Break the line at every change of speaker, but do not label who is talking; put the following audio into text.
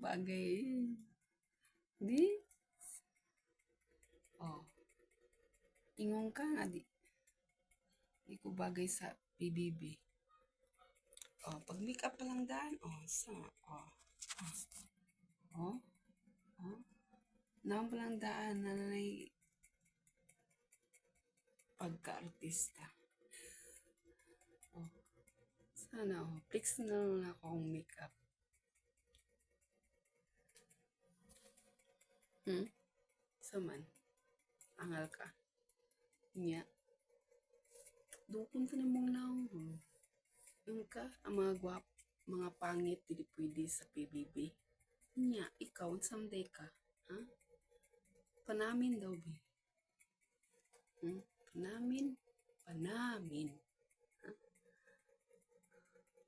bagay. Di? Oh, ingon ka nga di. Di ko bagay sa PBB. Oh, pag make up pa lang daan. Oh, oh, oh, oh. Naman pa lang daan na nanay pagka-artista. Oh, sana oh. Flex na lang akong makeup. Saman. Angal ka. Nya. Dukon sa namong naong. Yung ka, ang mga mga pangit, hindi pwede sa PBB. Nya, ikaw, someday ka. Ha? Panamin daw, be. Panamin? Panamin.